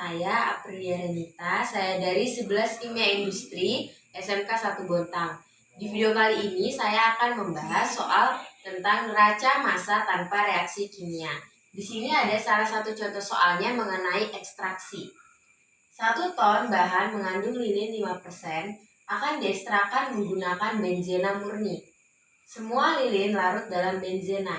saya Aprilia Renita, saya dari 11 Kimia Industri SMK 1 Bontang. Di video kali ini saya akan membahas soal tentang neraca massa tanpa reaksi kimia. Di sini ada salah satu contoh soalnya mengenai ekstraksi. 1 ton bahan mengandung lilin 5% akan diekstrakkan menggunakan benzena murni. Semua lilin larut dalam benzena.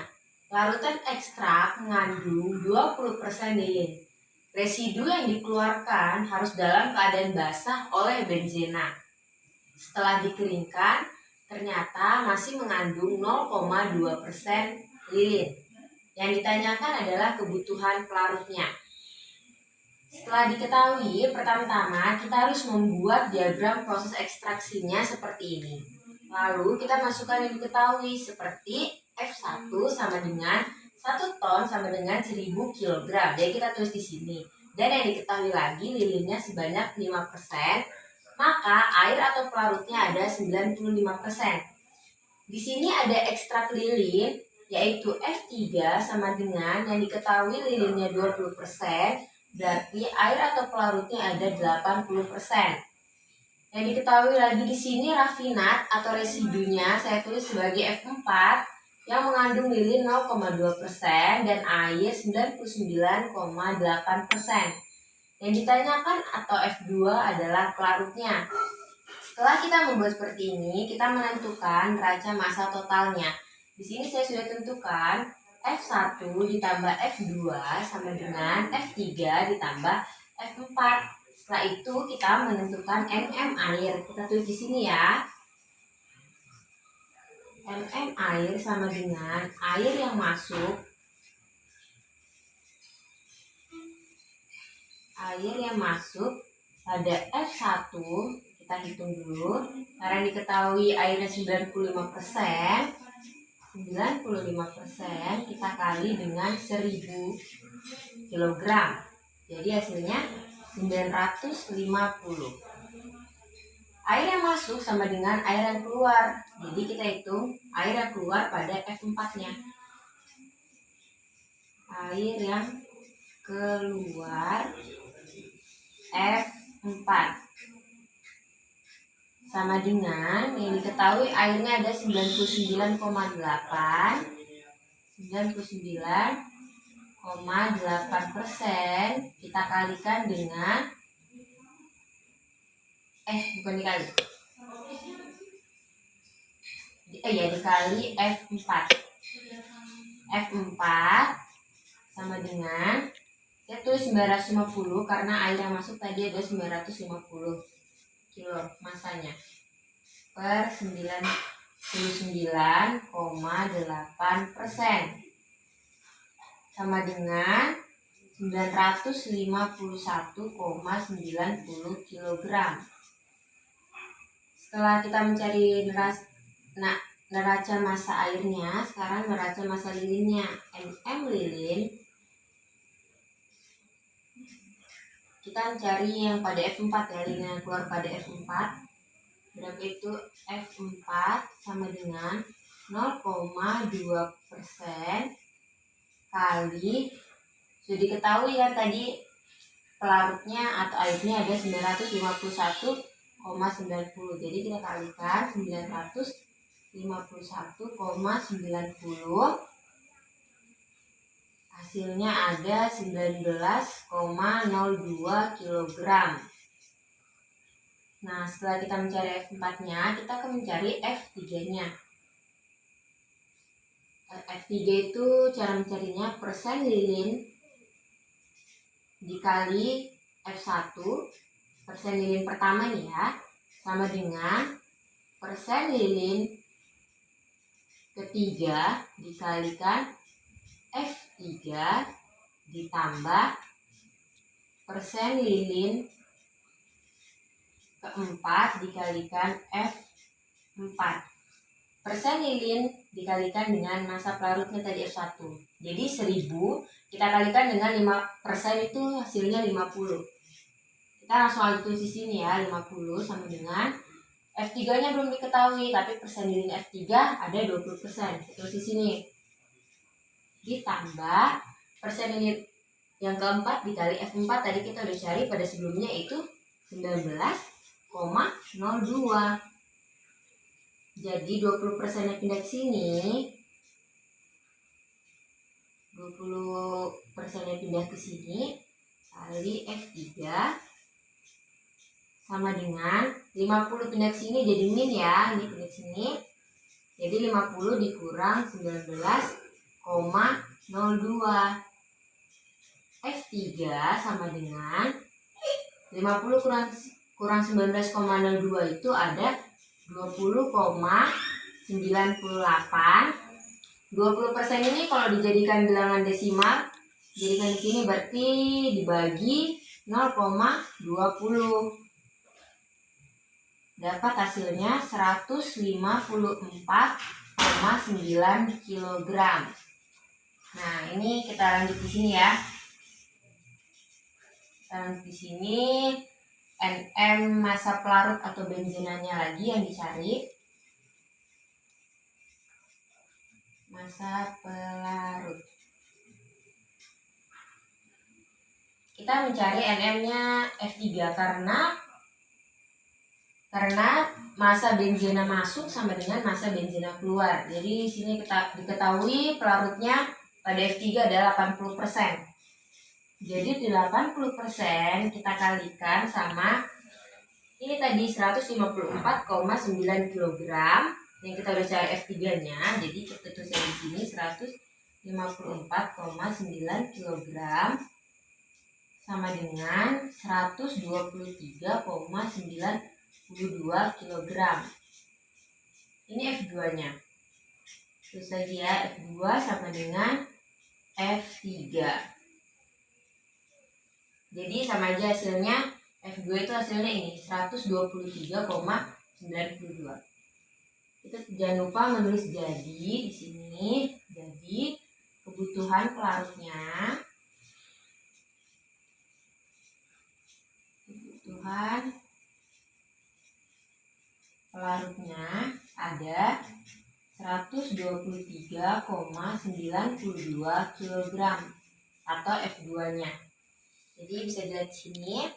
Larutan ekstrak mengandung 20% lilin. Residu yang dikeluarkan harus dalam keadaan basah oleh benzena. Setelah dikeringkan, ternyata masih mengandung 0,2% lilin. Yang ditanyakan adalah kebutuhan pelarutnya. Setelah diketahui, pertama-tama kita harus membuat diagram proses ekstraksinya seperti ini. Lalu kita masukkan yang diketahui seperti F1 sama dengan 1 ton sama dengan 1000 kg. Jadi kita tulis di sini. Dan yang diketahui lagi lilinnya sebanyak 5%, maka air atau pelarutnya ada 95%. Di sini ada ekstrak lilin yaitu F3 sama dengan yang diketahui lilinnya 20%, berarti air atau pelarutnya ada 80%. Yang diketahui lagi di sini rafinat atau residunya saya tulis sebagai F4 yang mengandung lilin 0,2% dan air 99,8%. Yang ditanyakan atau F2 adalah pelarutnya. Setelah kita membuat seperti ini, kita menentukan neraca massa totalnya. Di sini saya sudah tentukan F1 ditambah F2 sama dengan F3 ditambah F4. Setelah itu kita menentukan air. Kita tulis di sini ya. air sama dengan air yang masuk pada F1 kita hitung dulu. Karena diketahui airnya 95%, kita kali dengan 1000 kg. Jadi hasilnya 950. Air yang masuk sama dengan air yang keluar. Jadi kita hitung air yang keluar pada F4-nya. Air yang keluar F4 sama dengan yang diketahui airnya ada 99,8%, kita kalikan dengan dikali F4 sama dengan saya tulis 950 karena air yang masuk tadi ada 950 kilo massanya per 99,8% sama dengan 951,90 kg. Setelah kita mencari neraca massa airnya, sekarang neraca massa lilinnya. lilin kita mencari yang pada F4 ya, lilin yang keluar pada F4. Berapa itu F4 sama dengan 0,2% kali, sudah diketahui ya tadi pelarutnya atau airnya ada 951,90. Jadi kita kalikan 951,90, hasilnya ada 19,02 kg. Nah, setelah kita mencari F4-nya, kita akan mencari F3-nya. F3 itu cara mencarinya persen lilin dikali F1, persen lilin pertama nih ya, sama dengan persen lilin ketiga dikalikan F3 ditambah persen lilin keempat dikalikan F4. Persen lilin dikalikan dengan massa pelarutnya tadi F1. Jadi 1000 kita kalikan dengan 5% itu hasilnya 50. Kita langsung tulis di sini ya, 50 sama dengan F3-nya belum diketahui, tapi persen lilin F3 ada 20%. Tulis di sini. Ditambah persen lilin Yang keempat dikali F4 tadi kita udah cari pada sebelumnya itu 19,02. Jadi 20% yang pindah ke sini, 20% yang pindah ke sini kali F3 sama dengan 50 pindah ke sini jadi min ya, ini pindah ke sini. Jadi 50 dikurang 19,02. F3 sama dengan 50 kurang 19,02 itu ada 20,98. 20% ini kalau dijadikan bilangan desimal, jadikan di sini berarti dibagi 0,20. Dapat hasilnya 154,9 kg. Nah, ini kita lanjut di sini ya. Kita lanjut di sini. NM massa pelarut atau benzenanya lagi yang dicari. Massa pelarut. Kita mencari NM-nya F3 karena massa benzena masuk sama dengan massa benzena keluar. Jadi di sini kita diketahui pelarutnya pada F3 adalah 80%. Jadi 80% kita kalikan sama ini tadi 154,9 kg yang kita udah cari F3-nya. Jadi kita tulisnya di sini 154,9 kg sama dengan 123,92 kg. Ini F2-nya. Terus lagi ya, F2 sama dengan F3. Jadi sama aja hasilnya. F2 itu hasilnya ini 123,92. Kita jangan lupa menulis jadi di sini. Jadi kebutuhan pelarutnya ada 123,92 kg atau F2-nya. Jadi bisa dilihat di sini.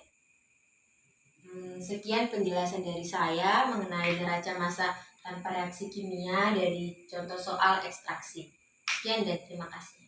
Sekian penjelasan dari saya mengenai neraca massa tanpa reaksi kimia dari contoh soal ekstraksi. Sekian dan terima kasih.